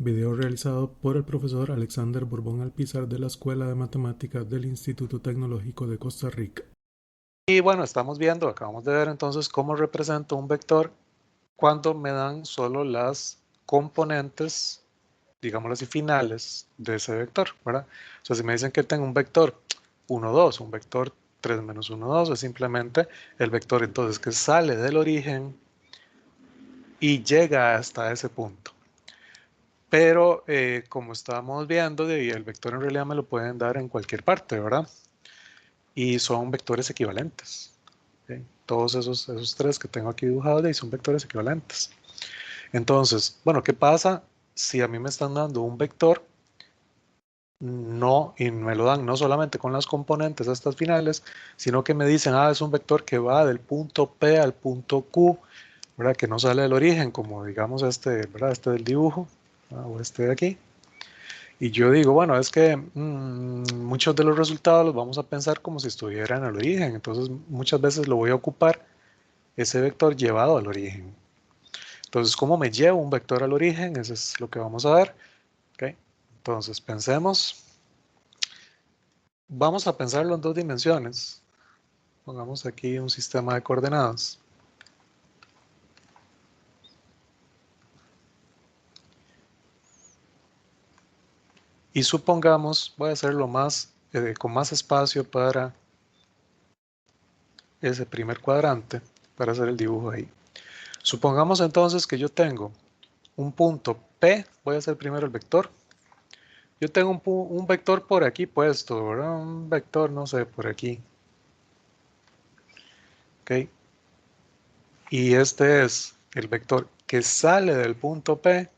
Video realizado por el profesor Alexander Borbón Alpizar de la Escuela de Matemáticas del Instituto Tecnológico de Costa Rica. Y bueno, acabamos de ver entonces cómo represento un vector cuando me dan solo las componentes, digámoslo así, finales de ese vector, ¿verdad? O sea, si me dicen que tengo un vector 1, 2, un vector 3 menos 1, 2, es simplemente el vector entonces que sale del origen y llega hasta ese punto. Pero como estábamos viendo, el vector en realidad me lo pueden dar en cualquier parte, ¿verdad? Y son vectores equivalentes. ¿Sí? Todos esos tres que tengo aquí dibujados son vectores equivalentes. Entonces, bueno, ¿qué pasa si a mí me están dando un vector? No, y me lo dan no solamente con las componentes estas finales, sino que me dicen, es un vector que va del punto P al punto Q, ¿verdad? Que no sale del origen, como digamos ¿verdad? Este del dibujo, o este de aquí. Y yo digo, bueno, es que muchos de los resultados los vamos a pensar como si estuvieran al origen, entonces muchas veces lo voy a ocupar ese vector llevado al origen. Entonces, ¿cómo me llevo un vector al origen? Eso es lo que vamos a ver. ¿Okay? Entonces, pensemos. Vamos a pensarlo en dos dimensiones. Pongamos aquí un sistema de coordenadas. Y supongamos, voy a hacerlo con más espacio para ese primer cuadrante, para hacer el dibujo ahí. Supongamos entonces que yo tengo un punto P, voy a hacer primero el vector. Yo tengo un vector por aquí puesto, ¿verdad? Un vector, no sé, por aquí. ¿Ok? Y este es el vector que sale del punto P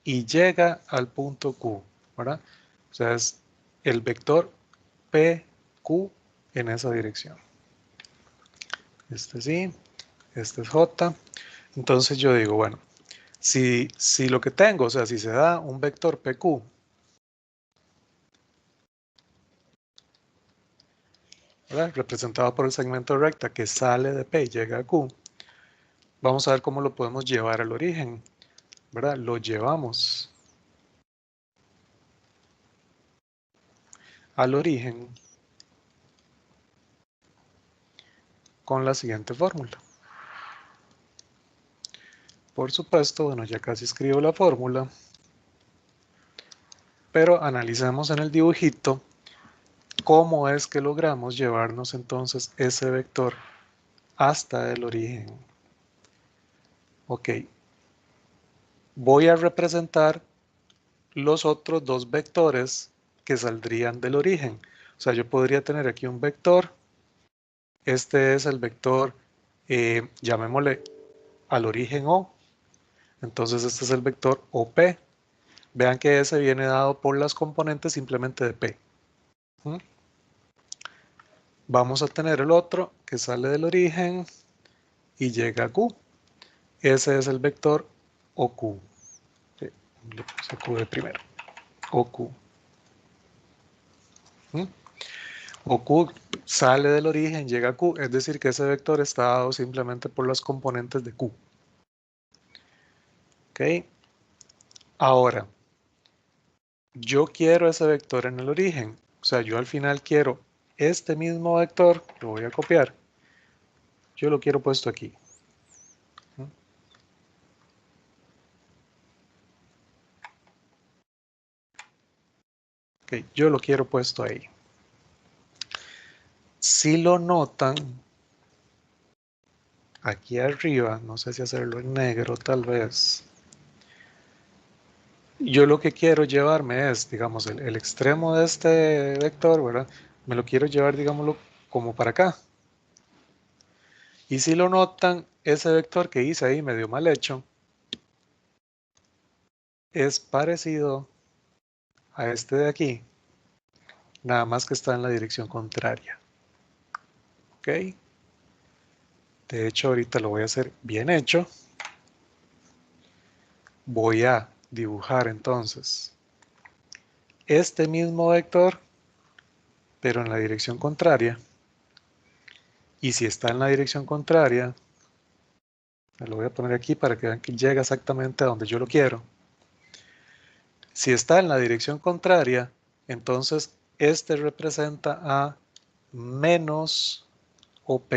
y llega al punto Q, ¿verdad? O sea, es el vector PQ en esa dirección. Este sí, este es J. Entonces yo digo, bueno, si lo que tengo, o sea, si se da un vector PQ, ¿verdad? Representado por el segmento recta que sale de P y llega a Q, vamos a ver cómo lo podemos llevar al origen, ¿verdad? Lo llevamos al origen con la siguiente fórmula. Por supuesto, bueno, ya casi escribo la fórmula, pero analicemos en el dibujito cómo es que logramos llevarnos entonces ese vector hasta el origen. Ok, voy a representar los otros dos vectores que saldrían del origen. O sea, yo podría tener aquí un vector. Este es el vector, llamémosle al origen O. Entonces este es el vector OP. Vean que ese viene dado por las componentes simplemente de P. Vamos a tener el otro que sale del origen y llega a Q. Ese es el vector OQ. Sí, le puse Q de primero. OQ. OQ sale del origen, llega a Q, es decir que ese vector está dado simplemente por las componentes de Q. ¿Ok? Ahora, yo quiero ese vector en el origen. O sea, yo al final quiero este mismo vector, lo voy a copiar. Yo lo quiero puesto aquí. Ok, yo lo quiero puesto ahí. Si lo notan, aquí arriba, no sé si hacerlo en negro tal vez. Yo lo que quiero llevarme es, digamos, el extremo de este vector, ¿verdad? Me lo quiero llevar, digámoslo, como para acá. Y si lo notan, ese vector que hice ahí medio mal hecho, es parecido a este de aquí, nada más que está en la dirección contraria. ¿Ok? De hecho, ahorita lo voy a hacer bien hecho. Voy a dibujar entonces este mismo vector, pero en la dirección contraria. Y si está en la dirección contraria, Me lo voy a poner aquí para que vean que llega exactamente a donde yo lo quiero. Si está en la dirección contraria, entonces este representa a menos OP.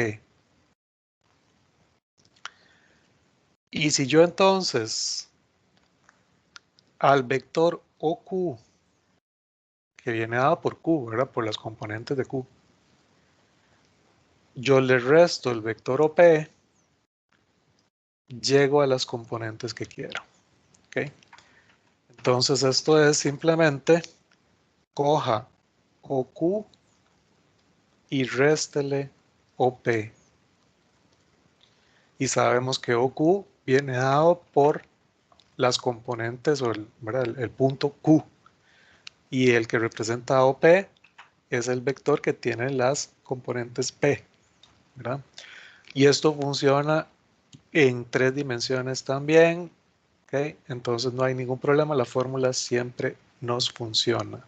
Y si yo entonces al vector OQ, que viene dado por Q, ¿verdad? Por las componentes de Q, yo le resto el vector OP, llego a las componentes que quiero. ¿Okay? Entonces esto es simplemente coja OQ y réstele OP. Y sabemos que OQ viene dado por las componentes o el punto Q. Y el que representa OP es el vector que tiene las componentes P, ¿verdad? Y esto funciona en 3 dimensiones también, ¿ok? Entonces no hay ningún problema, la fórmula siempre nos funciona.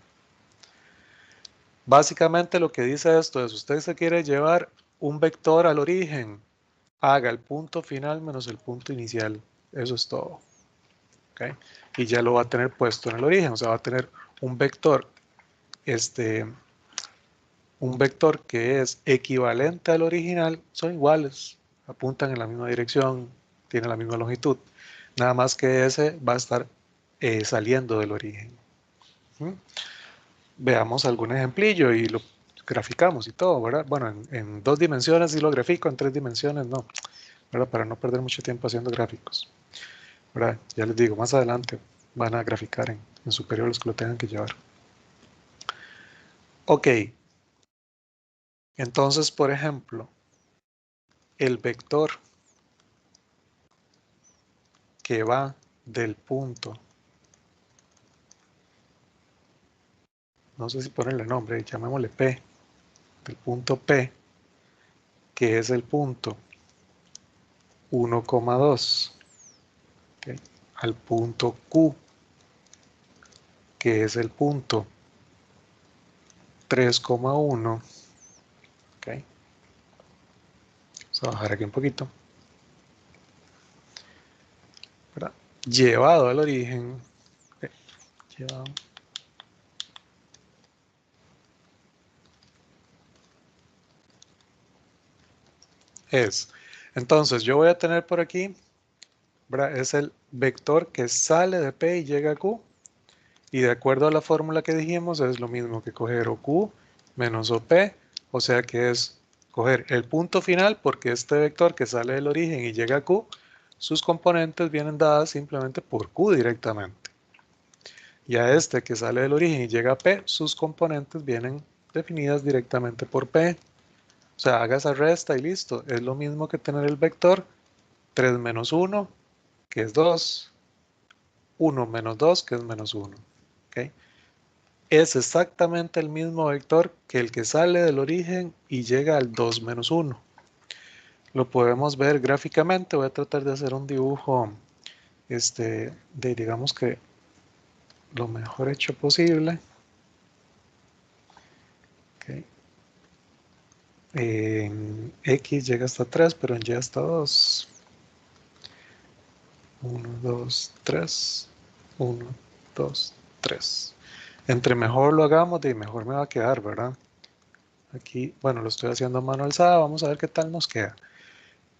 Básicamente lo que dice esto es, usted se quiere llevar un vector al origen, haga el punto final menos el punto inicial, eso es todo, ¿ok? Y ya lo va a tener puesto en el origen, o sea, va a tener un vector, un vector que es equivalente al original, son iguales, apuntan en la misma dirección, tienen la misma longitud, nada más que ese va a estar saliendo del origen. ¿Mm? Veamos algún ejemplillo y lo graficamos y todo, ¿verdad? Bueno, en 2 dimensiones sí lo grafico, en 3 dimensiones no, ¿verdad? Para no perder mucho tiempo haciendo gráficos, ¿verdad? Ya les digo, más adelante van a graficar en superior los que lo tengan que llevar. Ok, entonces, por ejemplo, el vector que va del punto, no sé si ponerle nombre, llamémosle P, del punto P, que es el punto 1,2, ¿okay? Al punto Q, que es el punto 3,1, ¿okay? Vamos a bajar aquí un poquito, ¿verdad? Llevado al origen, llevado, es, entonces yo voy a tener por aquí, ¿verdad? Es el vector que sale de P y llega a Q, y de acuerdo a la fórmula que dijimos es lo mismo que coger OQ menos OP, o sea que es coger el punto final porque este vector que sale del origen y llega a Q, sus componentes vienen dadas simplemente por Q directamente. Y a este que sale del origen y llega a P, sus componentes vienen definidas directamente por P. O sea, haga esa resta y listo. Es lo mismo que tener el vector 3 menos 1, que es 2, 1 menos 2, que es menos 1. ¿Okay? Es exactamente el mismo vector que el que sale del origen y llega al 2 menos 1. Lo podemos ver gráficamente. Voy a tratar de hacer un dibujo digamos que lo mejor hecho posible. Okay. En X llega hasta 3, pero en Y hasta 2. 1, 2, 3. 1, 2, 3. Entre mejor lo hagamos, de mejor me va a quedar, ¿verdad? Aquí, bueno, lo estoy haciendo a mano alzada. Vamos a ver qué tal nos queda.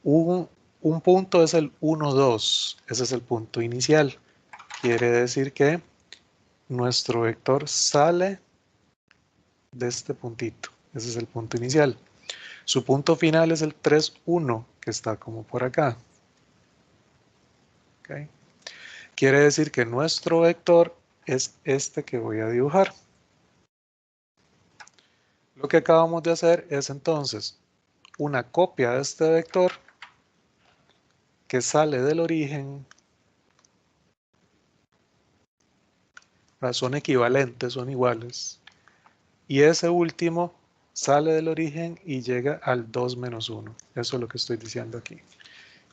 Un punto es el 1, 2. Ese es el punto inicial. Quiere decir que nuestro vector sale de este puntito. Ese es el punto inicial. Su punto final es el 3, 1, que está como por acá. ¿Okay? Quiere decir que nuestro vector es este que voy a dibujar. Lo que acabamos de hacer es entonces una copia de este vector que sale del origen. Son equivalentes, son iguales. Y ese último sale del origen y llega al 2 menos 1. Eso es lo que estoy diciendo aquí.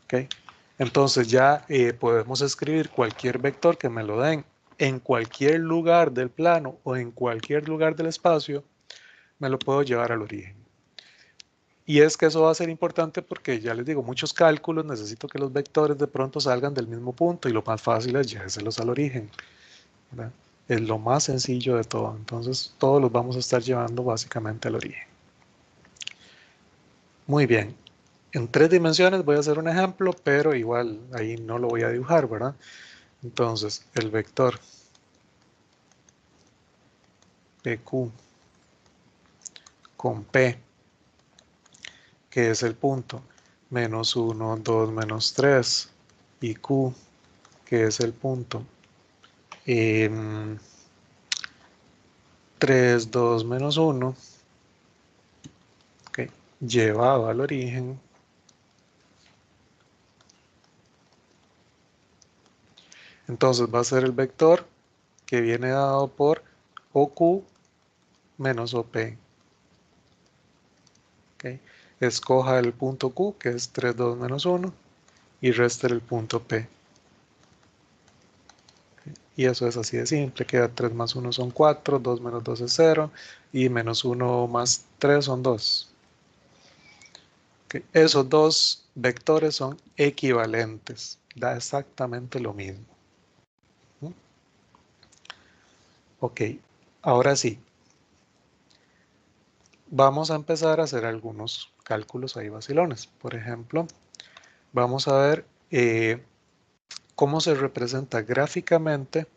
¿Okay? Entonces ya podemos escribir cualquier vector que me lo den en cualquier lugar del plano o en cualquier lugar del espacio, me lo puedo llevar al origen. Y es que eso va a ser importante porque ya les digo, muchos cálculos necesito que los vectores de pronto salgan del mismo punto y lo más fácil es llevárselos al origen, ¿verdad? Es lo más sencillo de todo. Entonces todos los vamos a estar llevando básicamente al origen. Muy bien. En 3 dimensiones voy a hacer un ejemplo, pero igual ahí no lo voy a dibujar, ¿verdad? Entonces el vector PQ con P, que es el punto menos 1, 2, menos 3, y Q, que es el punto 3, 2, menos 1, okay, llevado al origen. Entonces va a ser el vector que viene dado por OQ menos OP. Okay. Escoja el punto Q, que es 3, 2, menos 1, y resta el punto P. Y eso es así de simple, queda 3 más 1 son 4, 2 menos 2 es 0, y menos 1 más 3 son 2. Okay. Esos dos vectores son equivalentes, da exactamente lo mismo. Ok, ahora sí, vamos a empezar a hacer algunos cálculos ahí vacilones. Por ejemplo, vamos a ver cómo se representa gráficamente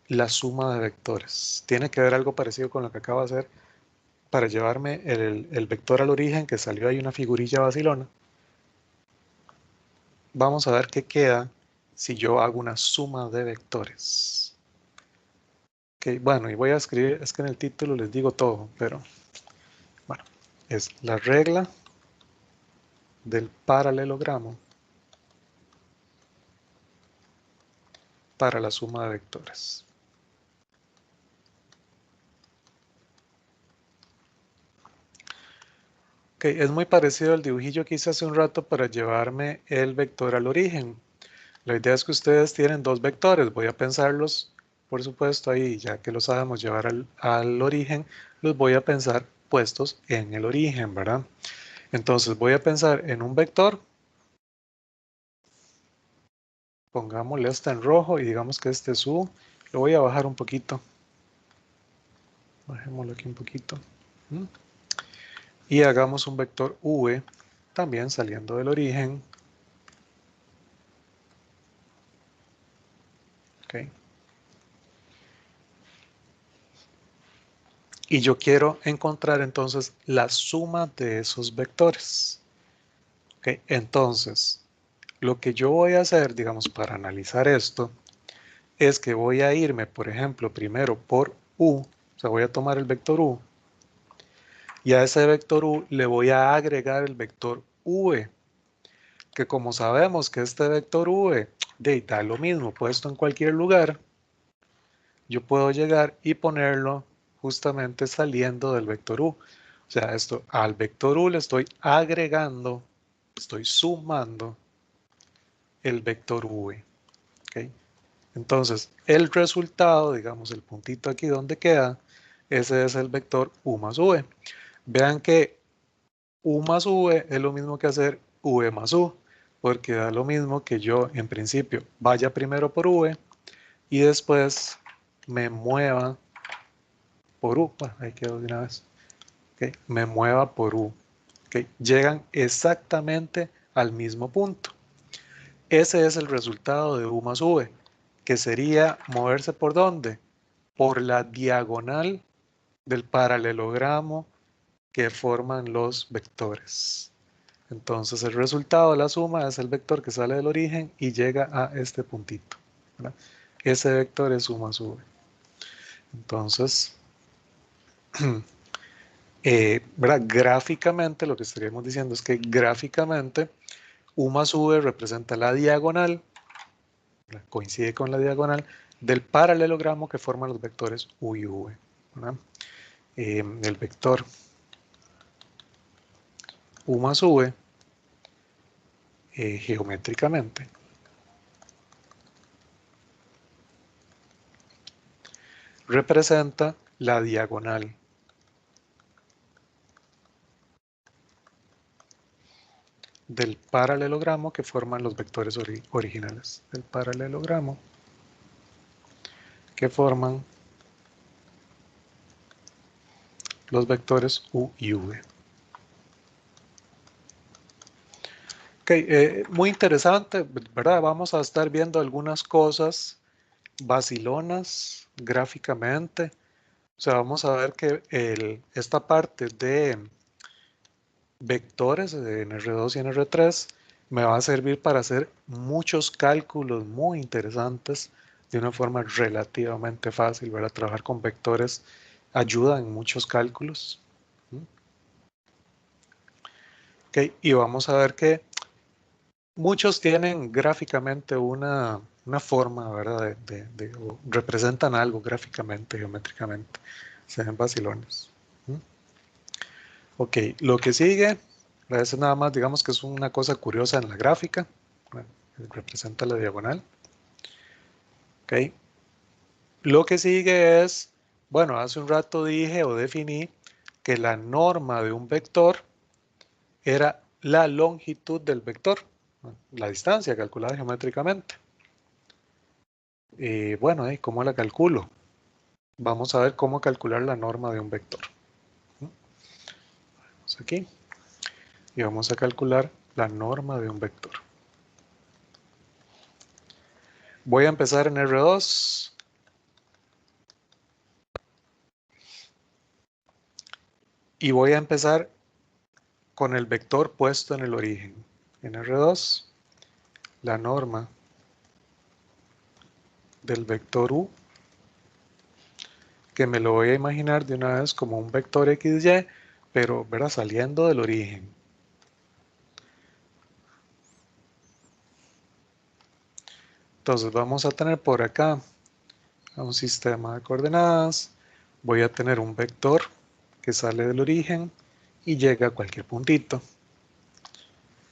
la suma de vectores. Tiene que ver algo parecido con lo que acabo de hacer para llevarme el vector al origen, que salió ahí una figurilla vacilona. Vamos a ver qué queda si yo hago una suma de vectores. Okay, bueno, y voy a escribir, es que en el título les digo todo, pero bueno, es la regla del paralelogramo para la suma de vectores. Ok, es muy parecido al dibujillo que hice hace un rato para llevarme el vector al origen. La idea es que ustedes tienen dos vectores. Voy a pensarlos, por supuesto, ahí ya que los sabemos llevar al origen, los voy a pensar puestos en el origen, ¿verdad? Entonces voy a pensar en un vector. Pongámosle este en rojo y digamos que este es U. Lo voy a bajar un poquito. Bajémoslo aquí un poquito. Y hagamos un vector V, también saliendo del origen. Okay. Y yo quiero encontrar entonces la suma de esos vectores. Okay. Entonces, lo que yo voy a hacer, digamos, para analizar esto, es que voy a irme, por ejemplo, primero por U, o sea, voy a tomar el vector U, y a ese vector U le voy a agregar el vector V, que como sabemos que este vector V da lo mismo puesto en cualquier lugar, yo puedo llegar y ponerlo justamente saliendo del vector U. O sea, esto al vector U le estoy agregando, estoy sumando el vector V. ¿Okay? Entonces, el resultado, digamos, el puntito aquí donde queda, ese es el vector U más V. Vean que U más V es lo mismo que hacer V más U, porque da lo mismo que yo, en principio, vaya primero por V y después me mueva por U. Bueno, ahí quedó de una vez. ¿Okay? Me mueva por U. ¿Okay? Llegan exactamente al mismo punto. Ese es el resultado de U más V, que sería moverse por ¿dónde? Por la diagonal del paralelogramo que forman los vectores. Entonces el resultado de la suma es el vector que sale del origen y llega a este puntito, ¿verdad? Ese vector es U más V. Entonces, ¿verdad? Gráficamente, lo que estaríamos diciendo es que gráficamente U más V representa la diagonal, coincide con la diagonal del paralelogramo que forman los vectores U y V. El vector U más V, geométricamente, representa la diagonal del paralelogramo que forman los vectores originales. Del paralelogramo que forman los vectores u y v. Ok, muy interesante, ¿verdad? Vamos a estar viendo algunas cosas vacilonas gráficamente. O sea, vamos a ver que esta parte de vectores en R2 y en R3 me va a servir para hacer muchos cálculos muy interesantes de una forma relativamente fácil, ¿verdad? Trabajar con vectores ayuda en muchos cálculos. Okay, y vamos a ver que muchos tienen gráficamente una forma, ¿verdad? O representan algo gráficamente, geométricamente. Se ven vacilones. Ok, lo que sigue, es nada más, digamos que es una cosa curiosa en la gráfica. Bueno, representa la diagonal. Ok. Lo que sigue es, bueno, hace un rato dije o definí que la norma de un vector era la longitud del vector, la distancia calculada geométricamente. Bueno, ¿cómo la calculo? Vamos a ver cómo calcular la norma de un vector. Vamos aquí y vamos a calcular la norma de un vector. Voy a empezar en R2. Y voy a empezar con el vector puesto en el origen. En R2, la norma del vector u, que me lo voy a imaginar de una vez como un vector XY, pero ¿verdad? Saliendo del origen. Entonces vamos a tener por acá a un sistema de coordenadas. Voy a tener un vector que sale del origen y llega a cualquier puntito.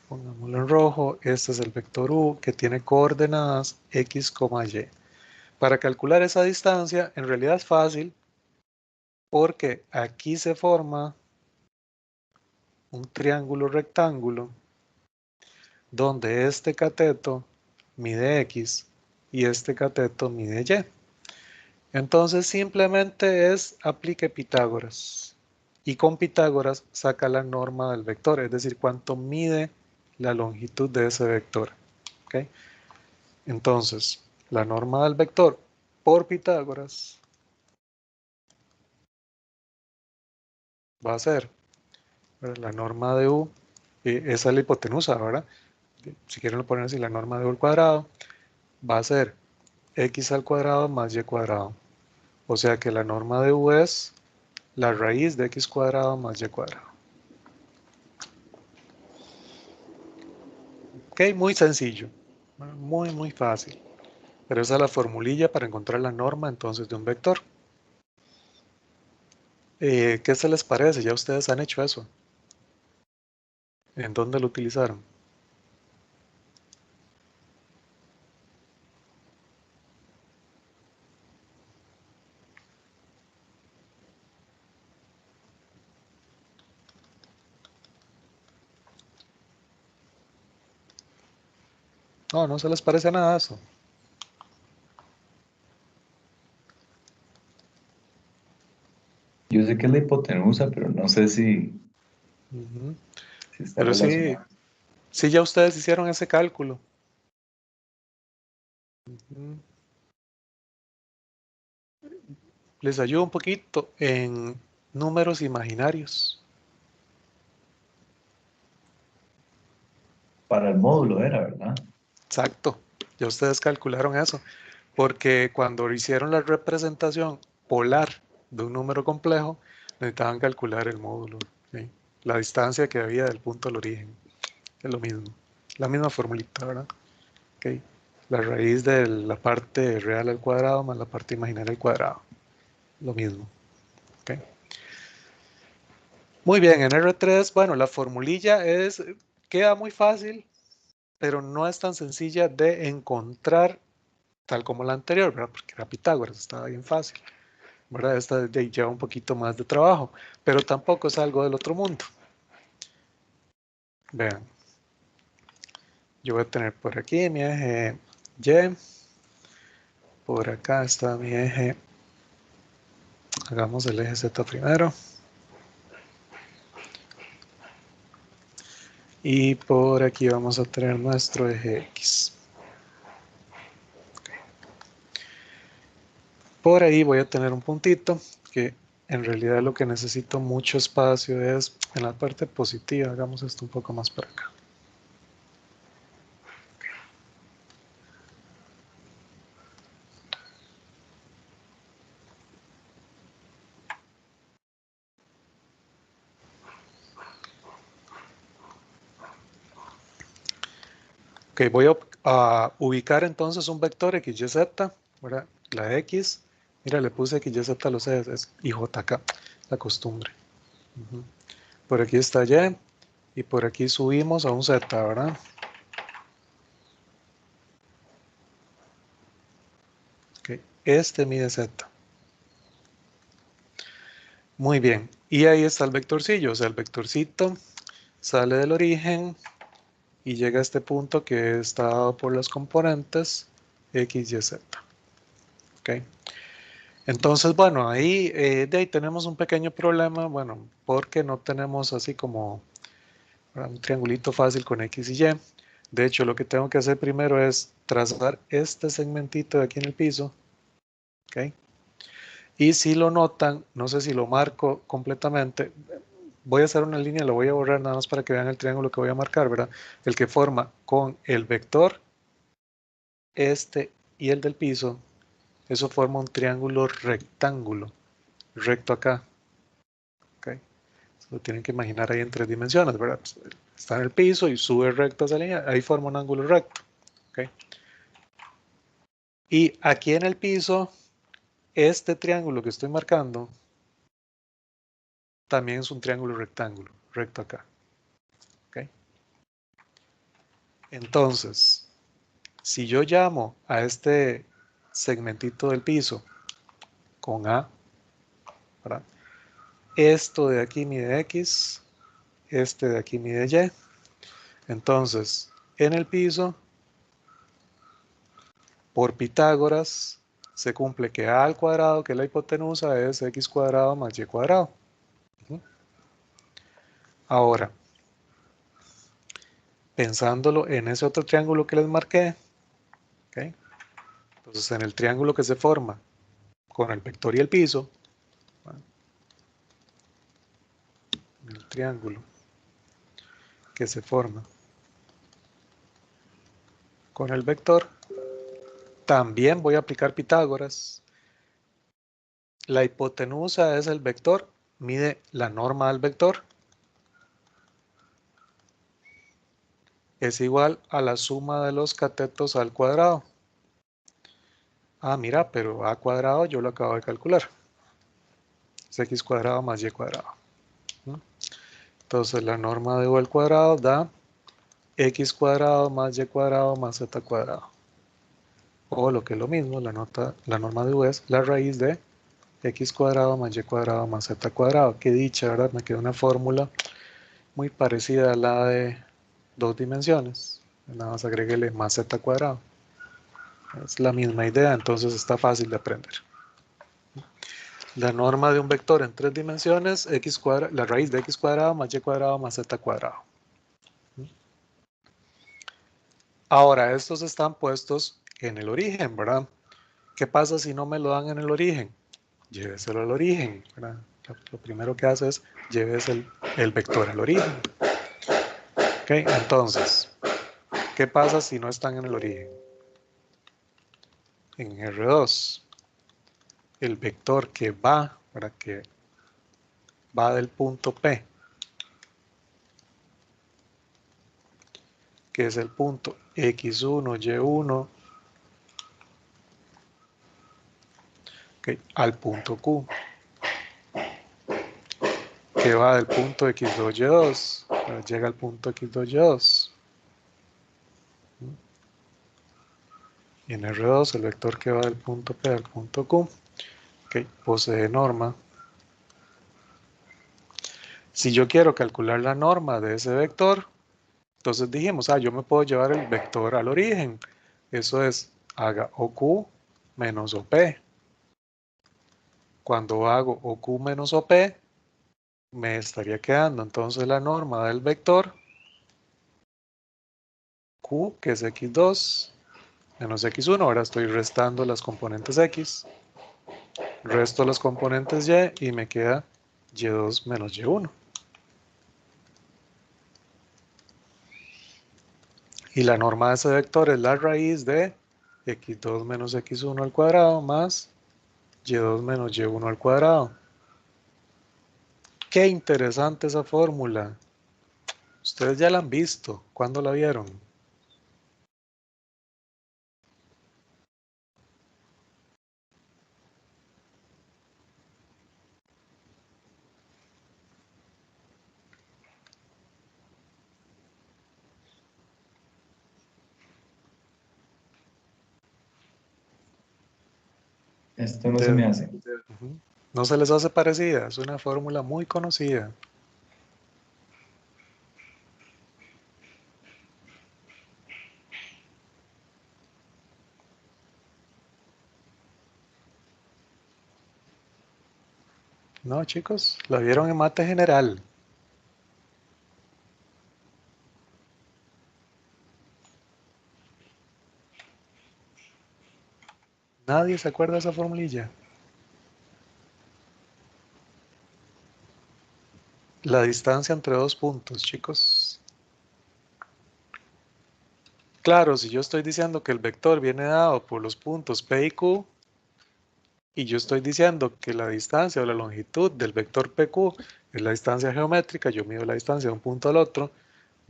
Pongámoslo en rojo. Este es el vector u que tiene coordenadas x, y. Para calcular esa distancia, en realidad es fácil porque aquí se forma un triángulo rectángulo donde este cateto mide x y este cateto mide y. Entonces simplemente aplique Pitágoras y con Pitágoras saca la norma del vector, es decir, cuánto mide la longitud de ese vector. ¿Okay? Entonces, la norma del vector por Pitágoras va a ser la norma de u, esa es la hipotenusa, ¿verdad? Si quieren lo ponen así, la norma de u al cuadrado va a ser x al cuadrado más y cuadrado. O sea que la norma de u es la raíz de x cuadrado más y cuadrado. Ok, muy sencillo, muy fácil. Pero esa es la formulilla para encontrar la norma entonces de un vector. ¿Qué se les parece? Ya ustedes han hecho eso. ¿En dónde lo utilizaron? No, no se les parece nada eso. Yo sé que es la hipotenusa, pero no sé si, Uh-huh. si está Pero sí, relacionada. sí ya ustedes hicieron ese cálculo. Uh-huh. Les ayuda un poquito en números imaginarios. Para el módulo era, ¿verdad? Exacto, ya ustedes calcularon eso, porque cuando hicieron la representación polar de un número complejo, necesitaban calcular el módulo, ¿sí? La distancia que había del punto al origen, es lo mismo, la misma formulita, ¿verdad? Okay. La raíz de la parte real al cuadrado más la parte imaginaria al cuadrado, lo mismo. Okay. Muy bien, en R3, bueno, la formulilla queda muy fácil, pero no es tan sencilla de encontrar tal como la anterior, ¿verdad? Porque era Pitágoras, estaba bien fácil, ¿verdad? Esta lleva un poquito más de trabajo, pero tampoco es algo del otro mundo. Vean, yo voy a tener por aquí mi eje Y, por acá está mi eje, hagamos el eje Z primero, y por aquí vamos a tener nuestro eje X. Por ahí voy a tener un puntito que en realidad lo que necesito mucho espacio es en la parte positiva. Hagamos esto un poco más para acá. Ok, voy a ubicar entonces un vector x, y, z, ¿verdad? La x, mira, le puse x, y, z a los ejes, es IJK, la costumbre. Por aquí está y, y por aquí subimos a un z, ¿verdad? Okay. Este mide z. Muy bien, y ahí está el vectorcillo, o sea, el vectorcito sale del origen y llega a este punto que está dado por las componentes x, y, z. ¿Okay? Entonces, bueno, ahí, de ahí tenemos un pequeño problema, bueno, porque no tenemos así como un triangulito fácil con x y y. De hecho, lo que tengo que hacer primero es trazar este segmentito de aquí en el piso. ¿Okay? Y si lo notan, no sé si lo marco completamente, voy a hacer una línea, lo voy a borrar nada más para que vean el triángulo que voy a marcar, ¿verdad? El que forma con el vector, este y el del piso, eso forma un triángulo rectángulo, recto acá. ¿Okay? Lo tienen que imaginar ahí en 3 dimensiones, ¿verdad? Pues, está en el piso y sube recto esa línea, ahí forma un ángulo recto. ¿Okay? Y aquí en el piso, este triángulo que estoy marcando, también es un triángulo rectángulo, recto acá. ¿Okay? Entonces, si yo llamo a este segmentito del piso con A, ¿verdad? Esto de aquí mide X, este de aquí mide Y. Entonces, en el piso, por Pitágoras, se cumple que A al cuadrado, que es la hipotenusa, es X cuadrado más Y cuadrado. Ahora, pensándolo en ese otro triángulo que les marqué, ¿okay? Entonces en el triángulo que se forma con el vector y el piso, ¿verdad? En el triángulo que se forma con el vector, también voy a aplicar Pitágoras. La hipotenusa es el vector, mide la norma del vector, es igual a la suma de los catetos al cuadrado. Ah, mira, pero a cuadrado yo lo acabo de calcular. Es x cuadrado más y cuadrado. Entonces la norma de u al cuadrado da x cuadrado más y cuadrado más z cuadrado. O lo que es lo mismo, la norma de u es la raíz de x cuadrado más y cuadrado más z cuadrado. Qué dicha, ¿verdad? Me queda una fórmula muy parecida a la de 2 dimensiones. Nada más agréguele más z cuadrado. Es la misma idea, entonces está fácil de aprender. La norma de un vector en 3 dimensiones, x cuadrado, la raíz de x cuadrado más y cuadrado más z cuadrado. Ahora, estos están puestos en el origen, ¿verdad? ¿Qué pasa si no me lo dan en el origen? Lléveselo al origen, ¿verdad? Lo primero que hace es llévese el vector al origen. ¿Ok? Entonces, ¿qué pasa si no están en el origen? En R2, el vector que va, ¿verdad? Que va del punto P, que es el punto X1, Y1, ¿okay? Al punto Q, que va del punto X2, Y2, llega al punto X2, Y2. Y en R2, el vector que va del punto P al punto Q, ¿okay? Posee norma. Si yo quiero calcular la norma de ese vector, Entonces dijimos, yo me puedo llevar el vector al origen. Eso es, haga OQ menos OP. Cuando hago OQ menos OP, me estaría quedando entonces la norma del vector Q, que es x2, menos x1. Ahora estoy restando las componentes x. Resto las componentes y me queda y2 menos y1. Y la norma de ese vector es la raíz de x2 menos x1 al cuadrado más y2 menos y1 al cuadrado. Qué interesante esa fórmula. Ustedes ya la han visto. ¿Cuándo la vieron? Esto no se me hace. ¿No se les hace parecida? Es una fórmula muy conocida. No, chicos, la vieron en mate general. Nadie se acuerda de esa formulilla. La distancia entre dos puntos, chicos. Claro, si yo estoy diciendo que el vector viene dado por los puntos P y Q, y yo estoy diciendo que la distancia o la longitud del vector PQ es la distancia geométrica, yo mido la distancia de un punto al otro,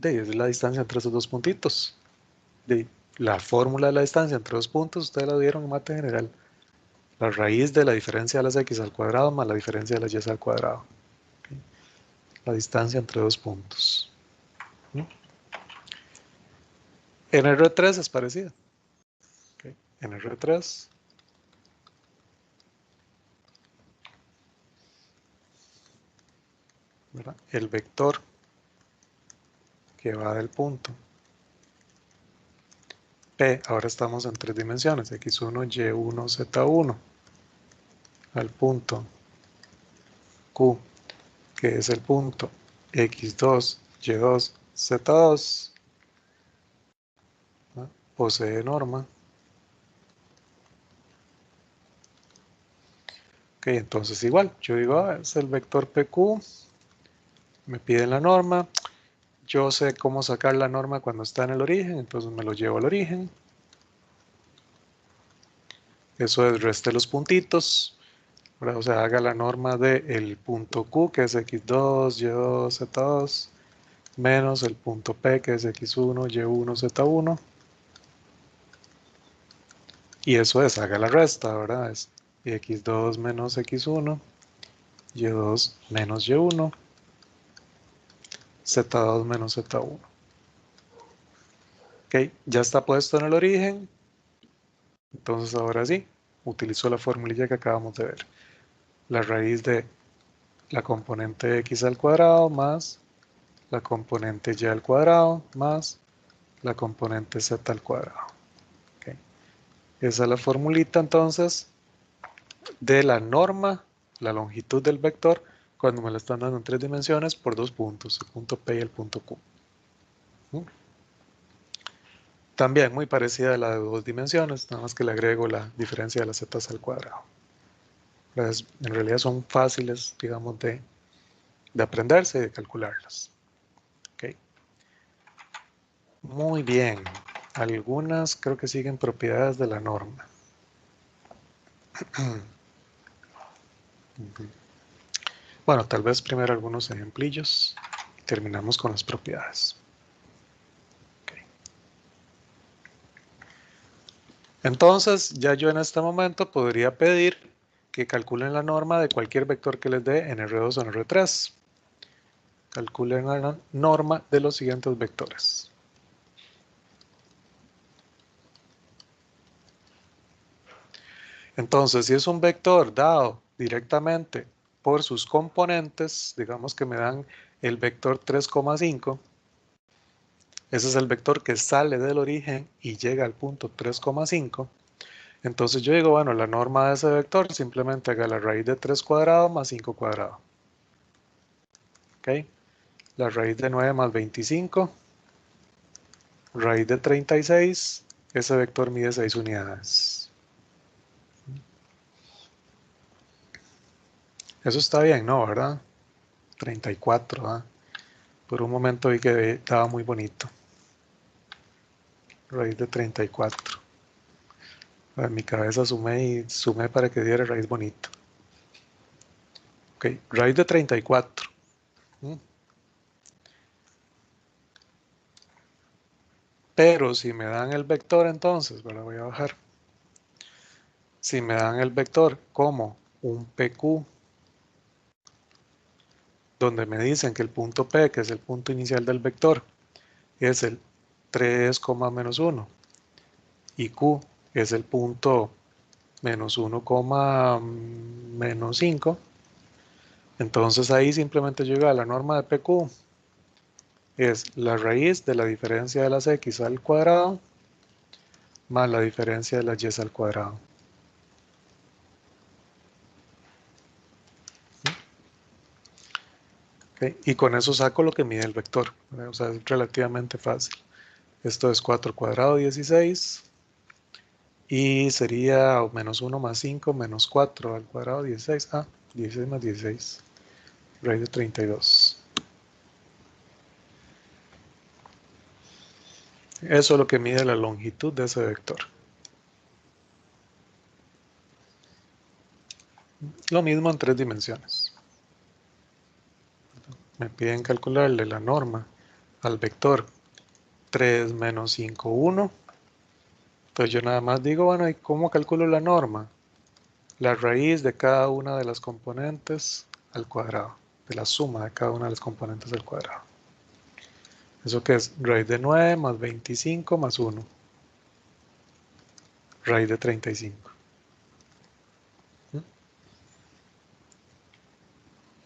es la distancia entre esos dos puntitos. La fórmula de la distancia entre dos puntos, ustedes la vieron en mate general. La raíz de la diferencia de las x al cuadrado más la diferencia de las y al cuadrado. ¿Okay? La distancia entre dos puntos. En R3 es parecido. ¿Okay? En R3 ¿verdad? El vector que va del punto P, ahora estamos en tres dimensiones, x1, y1, z1, al punto Q, que es el punto x2, y2, z2, ¿no? Posee norma. Ok, entonces igual, yo digo, es el vector PQ, me piden la norma, yo sé cómo sacar la norma cuando está en el origen, entonces me lo llevo al origen. Eso es, reste los puntitos, ¿verdad? O sea, haga la norma del punto Q, que es x2, y2, z2, menos el punto P, que es x1, y1, z1. Y eso es, haga la resta, ¿verdad? Es x2 menos x1, y2 menos y1, z2 menos z1. Ok, ya está puesto en el origen. Entonces ahora sí, utilizo la formulilla que acabamos de ver. La raíz de la componente x al cuadrado más la componente y al cuadrado más la componente z al cuadrado. Okay. Esa es la formulita entonces de la norma, la longitud del vector, cuando me la están dando en tres dimensiones por dos puntos, el punto P y el punto Q. También muy parecida a la de dos dimensiones, nada más que le agrego la diferencia de las z al cuadrado. En realidad son fáciles, digamos, de aprenderse y de calcularlas. Okay. Muy bien. Algunas creo que siguen propiedades de la norma. Bueno, tal vez primero algunos ejemplillos y terminamos con las propiedades. Okay. Entonces, ya yo en este momento podría pedir que calculen la norma de cualquier vector que les dé en R2 o en R3. Calculen la norma de los siguientes vectores. Entonces, si es un vector dado directamente por sus componentes, digamos que me dan el vector 3,5, Ese es el vector que sale del origen y llega al punto 3,5. Entonces yo digo, bueno, la norma de ese vector simplemente haga la raíz de 3 cuadrado más 5 cuadrado. ¿Ok? La raíz de 9 más 25. Raíz de 36. Ese vector mide 6 unidades. Eso está bien, ¿no? ¿Verdad? 34, ¿ah? Por un momento vi que estaba muy bonito. Raíz de 34. En mi cabeza sumé y sumé para que diera raíz bonito. Ok, raíz de 34. Pero si me dan el vector entonces, ahora voy a bajar. Si me dan el vector como un PQ, donde me dicen que el punto P, que es el punto inicial del vector, es el 3, menos 1, y Q es el punto menos 1, menos 5, entonces ahí simplemente llega a la norma de PQ, es la raíz de la diferencia de las X al cuadrado más la diferencia de las Y al cuadrado. ¿Okay? Y con eso saco lo que mide el vector. O sea, es relativamente fácil. Esto es 4 cuadrado 16. Y sería menos 1 más 5 menos 4 al cuadrado 16. 16 más 16. Raíz de 32. Eso es lo que mide la longitud de ese vector. Lo mismo en 3 dimensiones. Me piden calcularle la norma al vector 3 menos 5, 1. Entonces yo nada más digo, bueno, ¿y cómo calculo la norma? La raíz de cada una de las componentes al cuadrado, de la suma de cada una de las componentes al cuadrado. ¿Eso qué es? Raíz de 9 más 25 más 1. Raíz de 35.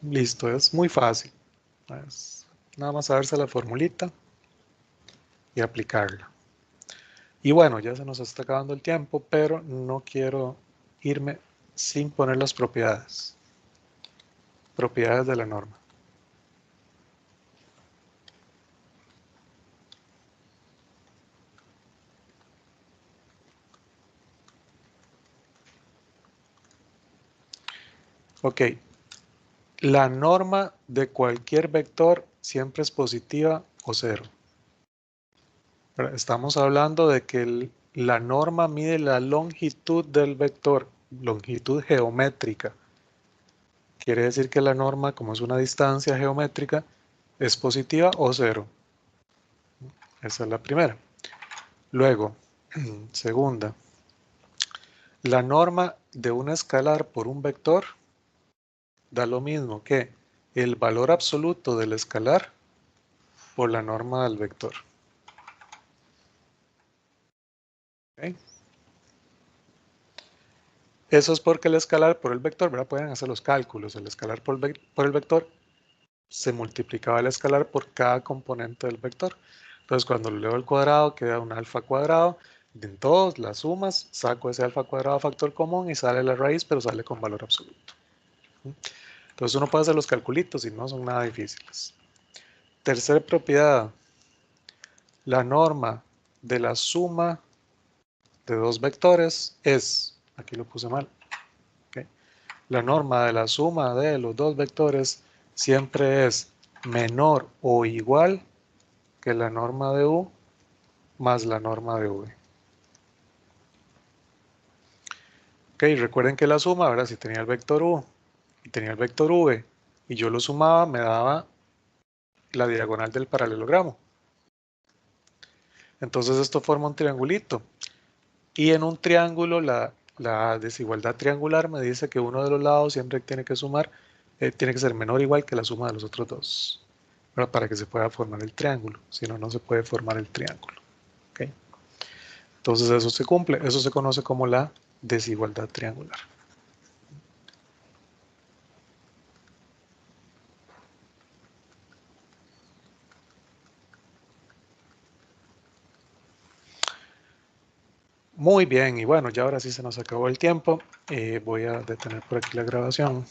Listo, es muy fácil. Es nada más saberse la formulita y aplicarla. Y bueno, ya se nos está acabando el tiempo, pero no quiero irme sin poner las propiedades. Propiedades de la norma. Ok, la norma de cualquier vector siempre es positiva o cero. Estamos hablando de que la norma mide la longitud del vector, longitud geométrica. Quiere decir que la norma, como es una distancia geométrica, es positiva o cero. Esa es la primera. Luego, segunda, la norma de un escalar por un vector da lo mismo que el valor absoluto del escalar por la norma del vector. ¿Okay? Eso es porque el escalar por el vector, ¿verdad? Pueden hacer los cálculos. El escalar por el vector se multiplicaba el escalar por cada componente del vector. Entonces, cuando lo leo al cuadrado, queda un alfa cuadrado. En todas las sumas, saco ese alfa cuadrado factor común y sale la raíz, pero sale con valor absoluto. Entonces, uno puede hacer los calculitos y no son nada difíciles. Tercera propiedad, la norma de la suma de dos vectores es, aquí lo puse mal, ¿okay? La norma de la suma de los dos vectores siempre es menor o igual que la norma de U más la norma de V. Ok, recuerden que la suma, ahora si tenía el vector U y tenía el vector V y yo lo sumaba, me daba la diagonal del paralelogramo. Entonces esto forma un triangulito. Y en un triángulo la desigualdad triangular me dice que uno de los lados siempre tiene que sumar, tiene que ser menor o igual que la suma de los otros dos. Para que se pueda formar el triángulo. Si no, no se puede formar el triángulo. ¿Okay? Entonces eso se cumple. Eso se conoce como la desigualdad triangular. Muy bien, y bueno, ya ahora sí se nos acabó el tiempo. Voy a detener por aquí la grabación.